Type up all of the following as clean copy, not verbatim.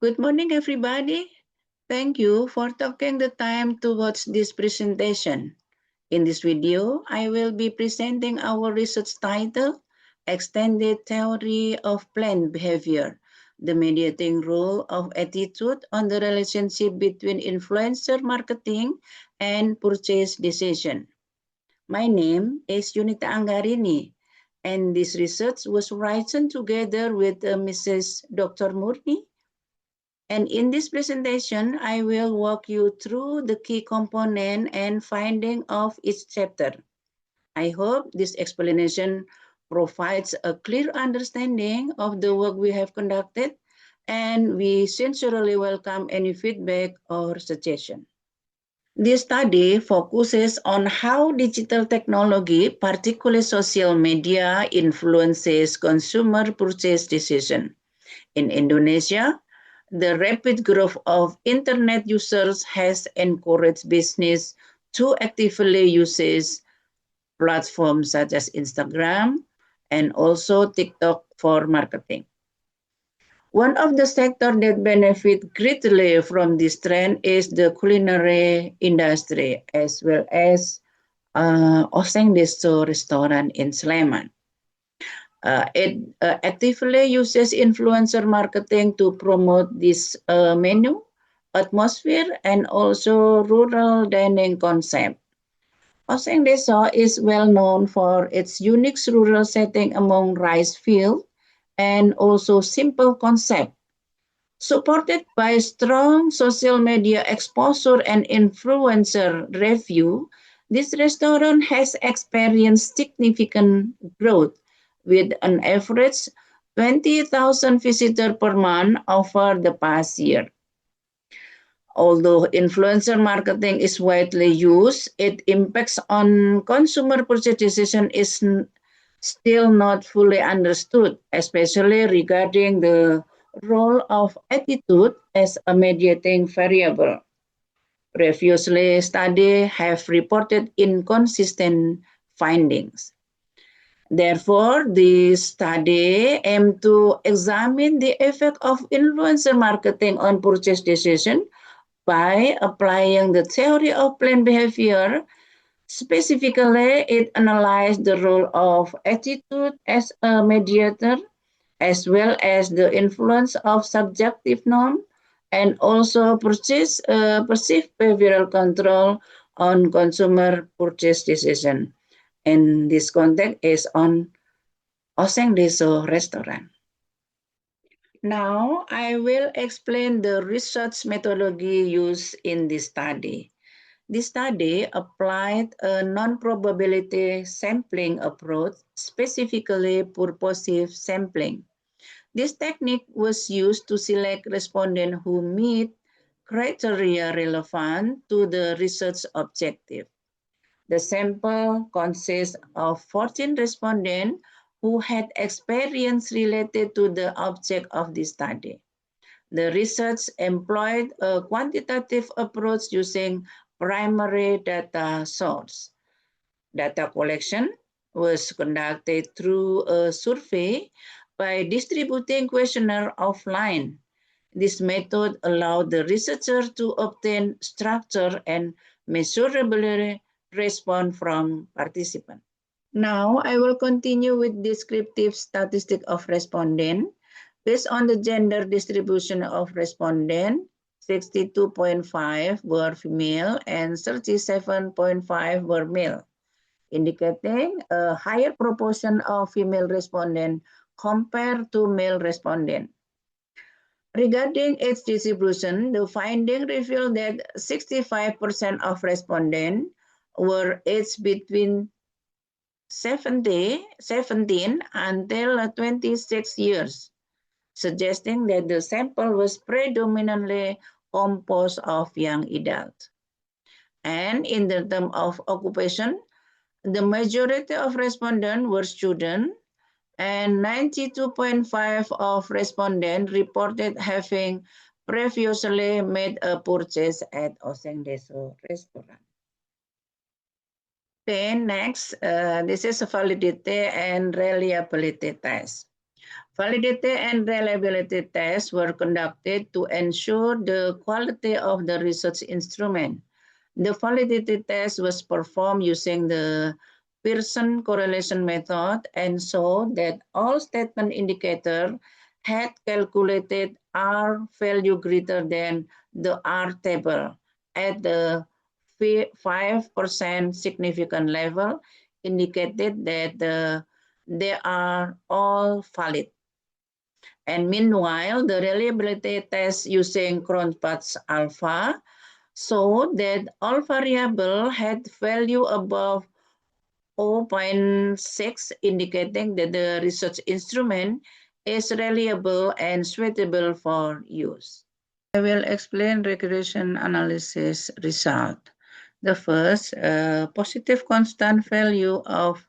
Good morning, everybody. Thank you for taking the time to watch this presentation. In this video, I will be presenting our research title, Extended Theory of Planned Behavior, the mediating role of attitude on the relationship between influencer marketing and purchase decision. My name is Yunita Anggarini, and this research was written together with Mrs. Dr. Murni. And in this presentation, I will walk you through the key component and finding of each chapter. I hope this explanation provides a clear understanding of the work we have conducted, and we sincerely welcome any feedback or suggestion. This study focuses on how digital technology, particularly social media, influences consumer purchase decision. In Indonesia, the rapid growth of internet users has encouraged business to actively use platforms such as Instagram and also TikTok for marketing. One of the sectors that benefit greatly from this trend is the culinary industry, as well as Oseng Deso restaurant in Sleman. It actively uses influencer marketing to promote this menu, atmosphere, and also rural dining concept. Oseng Deso is well known for its unique rural setting among rice fields and also simple concept. Supported by strong social media exposure and influencer review, this restaurant has experienced significant growth with an average 20,000 visitors per month over the past year. Although influencer marketing is widely used, its impacts on consumer purchase decision is still not fully understood, especially regarding the role of attitude as a mediating variable. Previously, studies have reported inconsistent findings. Therefore, this study aimed to examine the effect of influencer marketing on purchase decision by applying the theory of planned behavior. Specifically, it analyzed the role of attitude as a mediator, as well as the influence of subjective norm and also perceived behavioral control on consumer purchase decision. And this context is on Oseng Deso restaurant. Now, I will explain the research methodology used in this study. This study applied a non-probability sampling approach, specifically purposive sampling. This technique was used to select respondents who meet criteria relevant to the research objective. The sample consists of 14 respondents who had experience related to the object of the study. The research employed a quantitative approach using primary data source. Data collection was conducted through a survey by distributing questionnaire offline. This method allowed the researcher to obtain structure and measurable response from participants. Now, I will continue with descriptive statistic of respondent. Based on the gender distribution of respondent, 62.5 were female and 37.5 were male, indicating a higher proportion of female respondent compared to male respondent. Regarding age distribution, the finding revealed that 65% of respondents were aged between 17 until 26 years, suggesting that the sample was predominantly composed of young adults. And in the term of occupation, the majority of respondents were students, and 92.5% of respondents reported having previously made a purchase at Oseng Deso restaurant. Then next, this is a validity and reliability test. Validity and reliability tests were conducted to ensure the quality of the research instrument. The validity test was performed using the Pearson correlation method and showed that all statement indicators had calculated R value greater than the R table at the 5% significant level, indicated that they are all valid. And meanwhile, the reliability test using Cronbach's alpha showed that all variables had value above 0.6, indicating that the research instrument is reliable and suitable for use. I will explain regression analysis result. The first, positive constant value of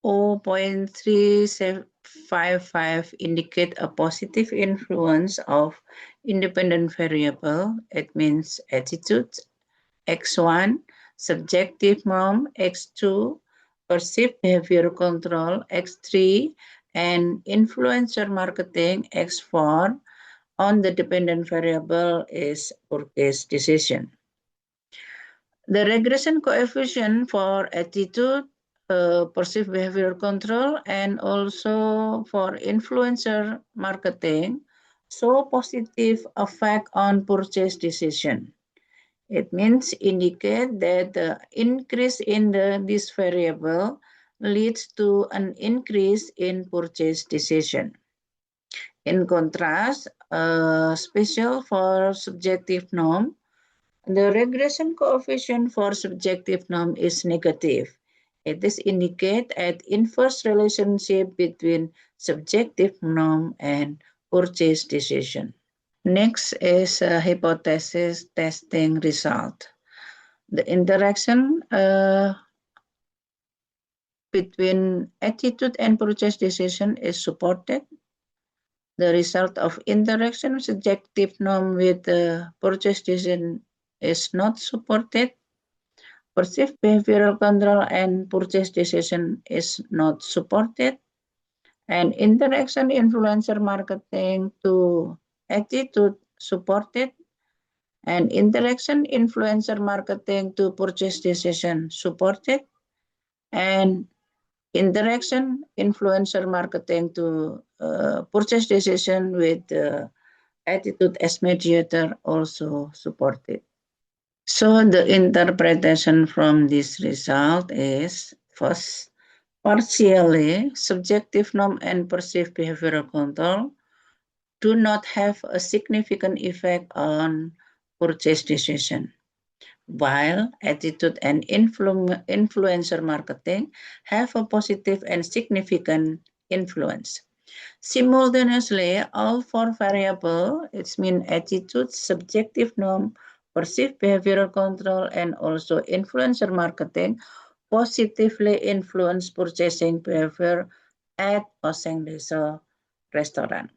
0.355 indicate a positive influence of independent variable. It means attitude, X1, subjective norm, X2, perceived behavior control, X3, and influencer marketing, X4, on the dependent variable is purchase decision. The regression coefficient for attitude, perceived behavior control, and also for influencer marketing show positive effect on purchase decision. It means indicate that the increase in this variable leads to an increase in purchase decision. In contrast, special for subjective norm, the regression coefficient for subjective norm is negative. It is indicate an inverse relationship between subjective norm and purchase decision. Next is a hypothesis testing result. The interaction between attitude and purchase decision is supported. The result of interaction subjective norm with the purchase decision is not supported. Perceived behavioral control and purchase decision is not supported. And interaction influencer marketing to attitude supported. And interaction influencer marketing to purchase decision supported. And interaction influencer marketing to purchase decision with attitude as mediator also supported. So the interpretation from this result is first, partially subjective norm and perceived behavioral control do not have a significant effect on purchase decision, while attitude and influencer marketing have a positive and significant influence. Simultaneously, all four variables, it means attitude, subjective norm, perceived behavioral control, and also influencer marketing, positively influence purchasing behavior at Oseng Desa restaurant.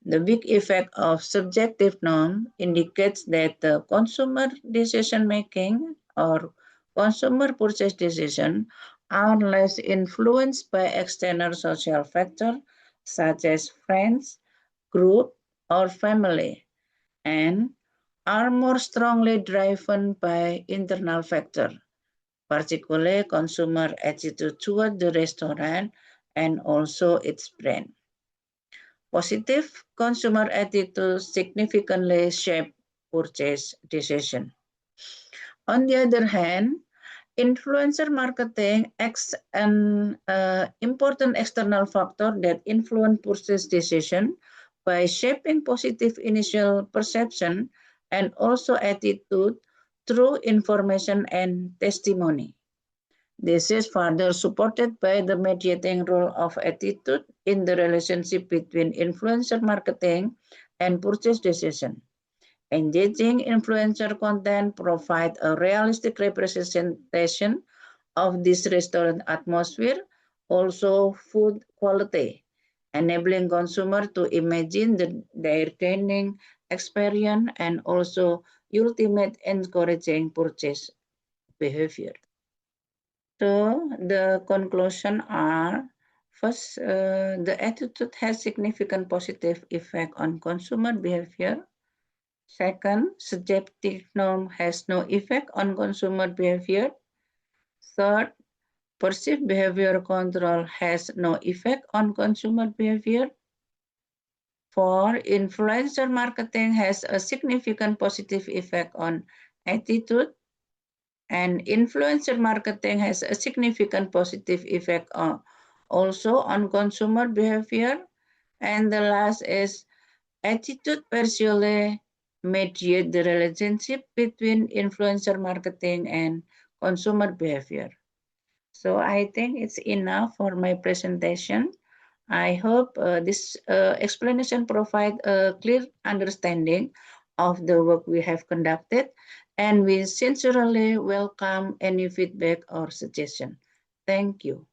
The big effect of subjective norm indicates that the consumer decision making or consumer purchase decision are less influenced by external social factors such as friends, group, or family, and are more strongly driven by internal factors, particularly consumer attitude toward the restaurant and also its brand. Positive consumer attitude significantly shape purchase decision. On the other hand, influencer marketing acts an important external factor that influence purchase decision by shaping positive initial perception and also attitude through information and testimony. This is further supported by the mediating role of attitude in the relationship between influencer marketing and purchase decision. Engaging influencer content provides a realistic representation of this restaurant atmosphere, also food quality, enabling consumers to imagine their dining experience and also ultimate encouraging purchase behavior. So the conclusion are, First, the attitude has significant positive effect on consumer behavior. Second, subjective norm has no effect on consumer behavior. Third, perceived behavior control has no effect on consumer behavior. Four, influencer marketing has a significant positive effect on attitude. And influencer marketing has a significant positive effect also on consumer behavior. And the last is attitude persuade mediate the relationship between influencer marketing and consumer behavior. So I think it's enough for my presentation. I hope this explanation provide a clear understanding of the work we have conducted, and we sincerely welcome any feedback or suggestion. Thank you.